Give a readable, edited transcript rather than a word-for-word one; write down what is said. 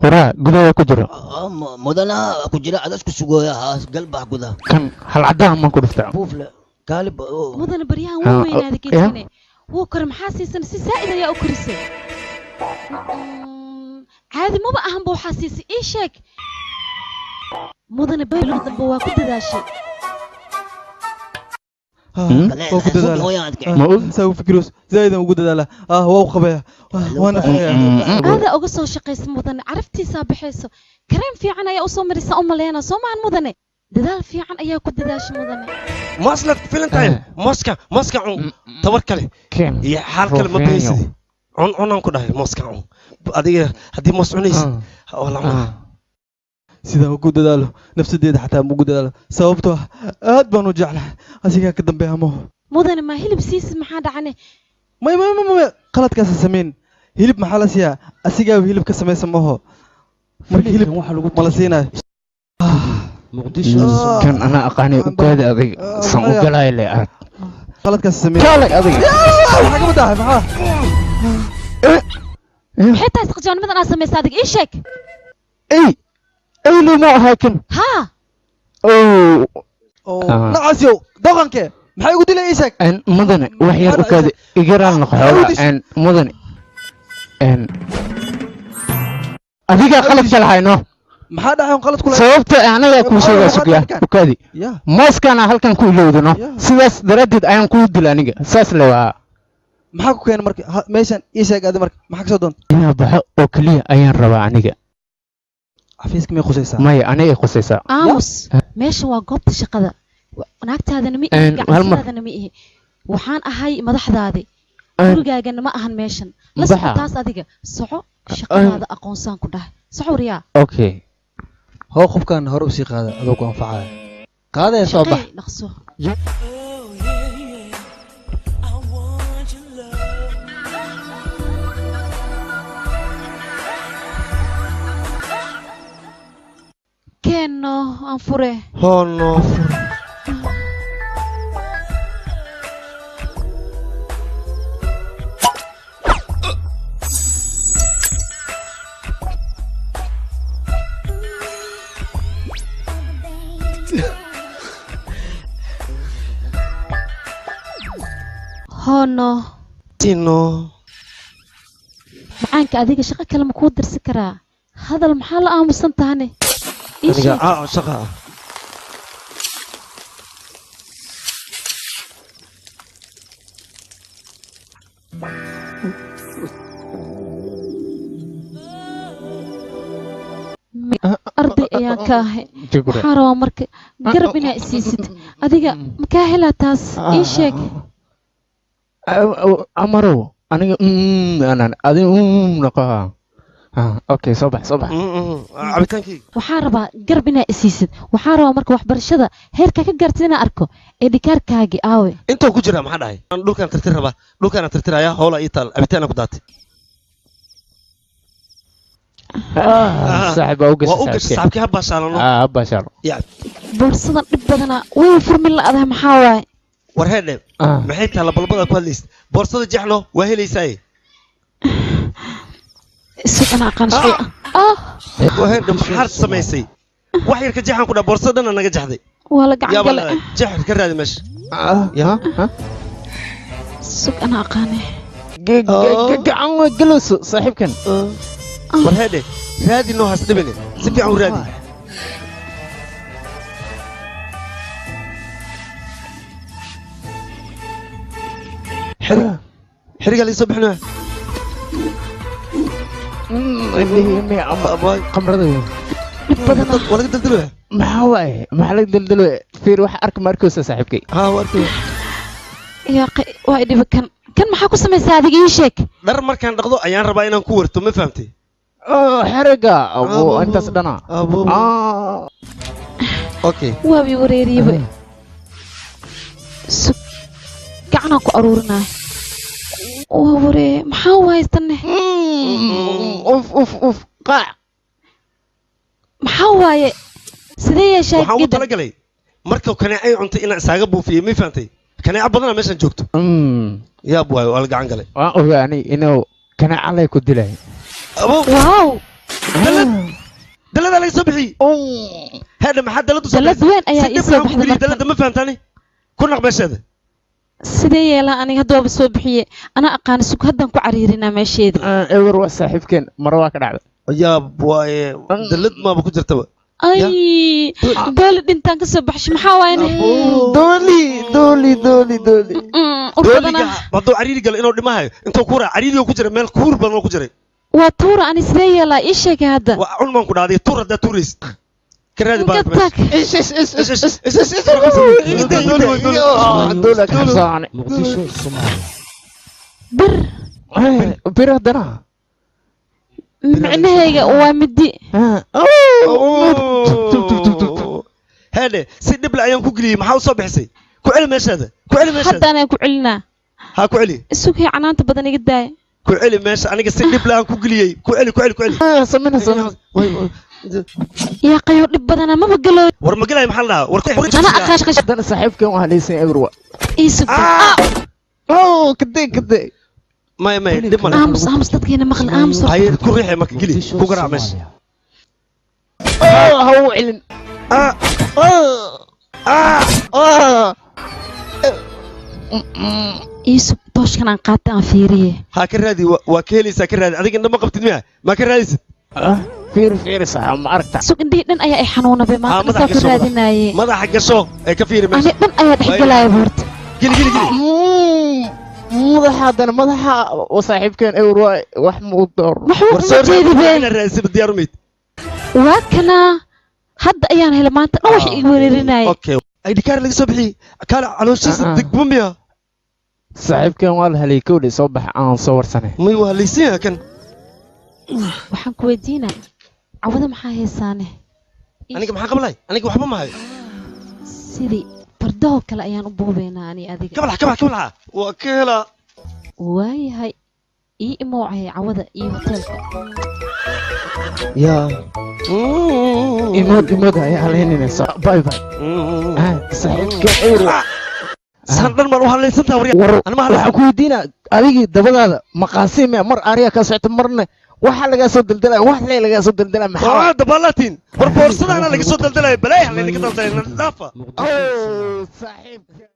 ورا قدها كجرة مدنا كجرة أدرس كسوقها قلبها قدها كان هل عدها ما كرفت بوفلا قالب مدن بريان وين هذا كيتني وكرم حاسس إن سائدة يا أكرسي هذه مو بقى هم بو حاسس إيشك مدن بيلو ضبوا كده ذا شيء ما سوي فكروس زايد موجود لا هو خبيه وانا هذا أقصه شقيس مدن عرفتي سابحيسو كريم في عنا يا أصوم رسا لينا صوم عن مدن دال في عن أيا كده ذا شيء مدن ماسلك فيلنتاين ماسكا عن توكله يا حالك ما بيسدي عن كده ماسكا عن هذه مسؤوليس والله sida ugu dadaalo nafsadeeda xataa ugu dadaalo sababtoo aad baan u jeclahay asiga ka dambeeya mo mudane ma hilib siis maxaa dhacane may qaladkaas sameyn hilib maxaa la siiyaa asiga hilib ka sameeysan maho markii hilib waxa lagu malasiinay muqdisho kan ana aqaani u kaada adig san u galay leeyahay qaladkaas sameyn kale adig waxa ka madaxay maxaa xitaa isqjaan madan aan sameeyay adig ii sheeg أي لي ما هاكن ها أوه نعسيو دقنك maxay ugu dilaysaa ان مدن وحير وكاد يقرا نقحوله ان مدن ان adiga qalad galhayno maxaa dhaxay qalad kula sababta anaga ku sheegay suqiya wakaadi mooskana halkan ku ilowdano sidaas daradeed ayaan ku dil aniga saas leeyahay maxaa ku keenay marka meeshan ii sheeg aad marka maxaa ka soo doon ina baxo oo kaliya ayaan rabaa aniga xafiiska ma khusaysaa may aniga khusaysaa aamus meesha waa goobta shaqada naagtaadana ma ihi gacantadaadana ma ihi waxaan ahay madaxdaadi gurigaagana ma ahan meeshan la soco taas adiga soco shaqadaada aqoonsaan ku dhahay soco riyaa okay hoo qofkan hore u sii qaada adoo ku anfacaya qaadaya soo bax dhaqso كأنه أنفره هونو هونو تينو معانك أذيك شقة كلام كودر سكرا هذا المحل آموسن تاني شقة أرضي يا كاهي حارة ومرك قربنا إسيست أديك مكاهلة تاس إيشك أمرو أنا أدي نقا اوكي صباح عبتانكي waxaa rabaa garb inaa isiisid waxaa rabaa marka waxbarashada heerka ka gaartay inaa arko ee dhikaarkaagi aawe inta ku jira maxaa dhahay aan dhulkan tirtir rabaa dhulkan tirtiraya hoola ii taal abitaana ku daatay saaxiib oo gashay saaxiibkii habba shaalano habba shaalo yaa boorsadan dhib badana way furmin la adahay maxaa waay war heedhe maxay taala balbada ku hadlaysid boorsada jexlo waa helaysaa أنا أقان شيء وهذا محار سميسي وحير كجحن كنا بورصدنا أنا جحدي ولا قاعد يا بلا جحن كرادي مش يا ها سوق أنا أقاني قاعد جلوس صاحب كان وهذا رادي إنه هستبني سبي عن رادي حرق اللي صبحنا إني قمرضي ولا دلدلوه ما هو ما لك دلدلوه في روح أرك ماركوس صاحبك ها وركو يا أخي وايد بكن كان ما حكوا سمي سادق يشك در مركان دقدو أيان ربعنا كورتو ما فهمتي حرقة أبو أنت صدنا أبو أوكي وابي وريري سك كعنا كأرورنا ووري محاوى يستنى أوف قاع محاوى سيدي شايف محاوى تلاقي مركو كان أي عنتي إن ساقبوا فيه ما فهمتي كان عبدنا مش نجوكتو يا أبوي والله عنقلي يعني إنه كان عليك الدلائل واو لك صبحي هذا ما حد لده دلد وين أيا يسوي بحذا دلد ما فهمتني كنا قبش هذا sidee la aniga hadda waa soo bixiyay ana aqaan sug hadan ku cariirina meesheeda ewer waa saaxiibkeen mar waa ka dhacday يا بواي دلد ما بكون جرتبه ay dooli dhintaan ka soo baxshay maxaa waayne dooli ما دو عريري قال إنه دماغه أنت كورة عريري وكجرة مال كور بدل وكجرة waa tuura ani sidee la ii sheegay hadda وعون ما نكون هذه تورة ده توريست كرادي بعد بس bir haddana micnahayga waa midi هذا سيد بلا أيام كوكلي ما حاول صبح سي كعلم إيش هذا كعلم إيش hadda anaa ku celinaa ها كعلي isugay canaanta badan iga daay كعلم إيش أنا قصدي بلا كوكلي كعلي samina yaa qayo dhib badana ma bagalo war ma galay maxaa la ana aqaash qash haddana saaxiibkeen waa halaysan ewer isug kadee ما دب ما aamus dadkeena maqal aamus هاي كل ريحة ما كجلي كوكرا مش هو علن isug tooshkan aan qaatay aan fiiriye ها كرادي وكيلي سكرادي أديك إنت ما قبت مياه ما كرادي fiir sax ma aragta sug indhii dhan ayaa ay xanuunabay maanta saa ku raadinayay ماذا حق الشو كفير ani dhan ayaa dhex galaya boorta جلي madaxa haddana madaxa oo saaxiibkeen ewer wax ma u door maxuu ku jeedibeen الرئيس بدي أرميت waa kana hadda ayaan helay maanta dhan wax igu weerarinayay أوكي أي دكار اللي صبحي كان على شيء صدق بمية saaxiibkeen waa la helay kowdii soo bax aan soo warsanay ما هو اللي يصير كان waxaan ku weydiinaa cawada maxaa heesaane أنا كم حاجة بلاي أنا كم حبة معي sidii fardahoo kale ayaan u boobeynaa ani adiga كبلها وكيلا waayahay ii imoocay cawada iyo hoteelka يا imood ayaa haleynaysa bye saaxiibkeen ewer سندر ما روح ليس توري أنا ما waxaan ku weydiinaa adigii dabadaada maqaasiim mar ariya ka socota marna waxa laga soo daldalay wax laga soo daldalay maxaa دبلاتين بربورسنا أنا اللي قصدت دلدلة بلاي اللي قصدت دلدلة نافة saaxiibkeen